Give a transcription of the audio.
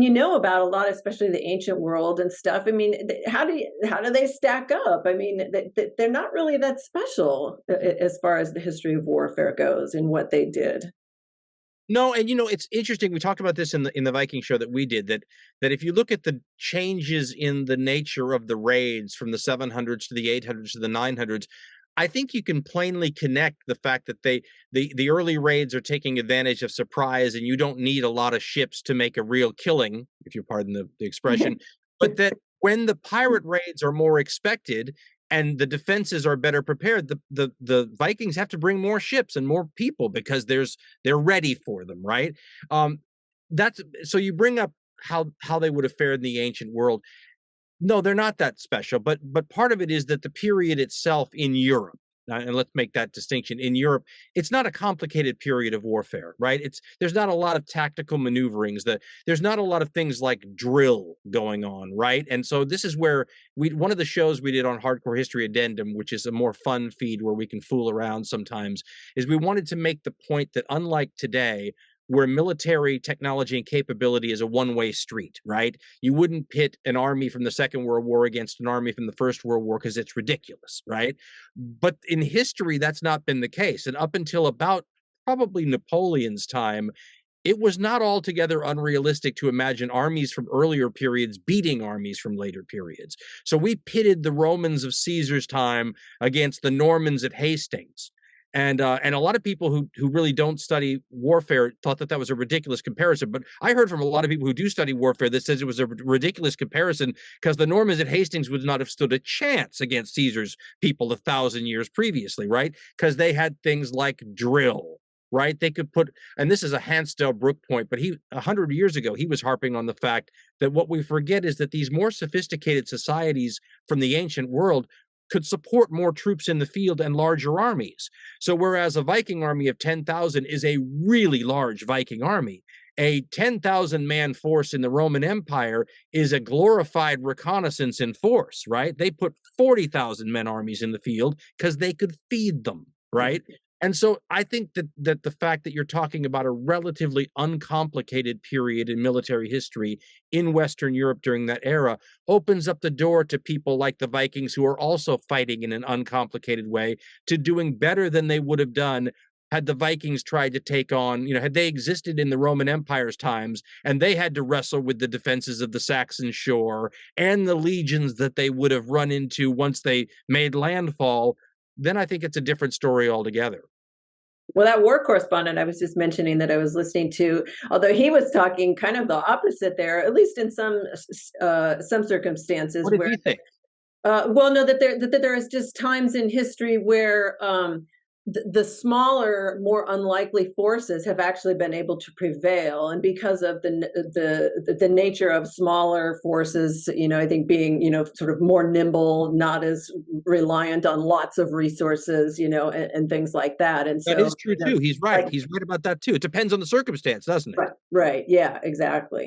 you know about a lot, especially the ancient world and stuff. I mean, how do they stack up? I mean, they're not really that special as far as the history of warfare goes and what they did. No, and it's interesting. We talked about this in the Viking show that we did, that if you look at the changes in the nature of the raids from the 700s to the 800s to the 900s, I think you can plainly connect the fact that the early raids are taking advantage of surprise, and you don't need a lot of ships to make a real killing, if you pardon the expression. But that when the pirate raids are more expected and the defenses are better prepared, the Vikings have to bring more ships and more people because they're ready for them, right? That's so you bring up how they would have fared in the ancient world. No, they're not that special, but part of it is that the period itself in Europe, and let's make that distinction. In Europe, it's not a complicated period of warfare, right? There's not a lot of tactical maneuverings. There's not a lot of things like drill going on, right? And so this is where one of the shows we did on Hardcore History Addendum, which is a more fun feed where we can fool around sometimes, is we wanted to make the point that unlike today, where military technology and capability is a one-way street, right? You wouldn't pit an army from the Second World War against an army from the First World War because it's ridiculous, right? But in history, that's not been the case. And up until about probably Napoleon's time, it was not altogether unrealistic to imagine armies from earlier periods beating armies from later periods. So we pitted the Romans of Caesar's time against the Normans at Hastings. And a lot of people who really don't study warfare thought that was a ridiculous comparison. But I heard from a lot of people who do study warfare that says it was a ridiculous comparison because the Normans at Hastings would not have stood a chance against Caesar's people 1,000 years previously, right? Because they had things like drill, right? They could put, and this is a Hansdale Brook point, but 100 years ago, he was harping on the fact that what we forget is that these more sophisticated societies from the ancient world could support more troops in the field and larger armies. So whereas a Viking army of 10,000 is a really large Viking army, a 10,000 man force in the Roman Empire is a glorified reconnaissance in force, right? They put 40,000 men armies in the field because they could feed them, right? And so I think that the fact that you're talking about a relatively uncomplicated period in military history in Western Europe during that era opens up the door to people like the Vikings who are also fighting in an uncomplicated way to doing better than they would have done had the Vikings tried to take on, had they existed in the Roman Empire's times and they had to wrestle with the defenses of the Saxon shore and the legions that they would have run into once they made landfall, then I think it's a different story altogether. Well, that war correspondent I was just mentioning that I was listening to, although he was talking kind of the opposite there, at least in some circumstances What did where, he think? well, no, that there is just times in history where the smaller, more unlikely forces have actually been able to prevail, and because of the nature of smaller forces, I think being sort of more nimble, not as reliant on lots of resources, and things like that, and That so is true too. He's right. like He's right about that too. It depends on the circumstance, doesn't it? right, right, yeah, exactly.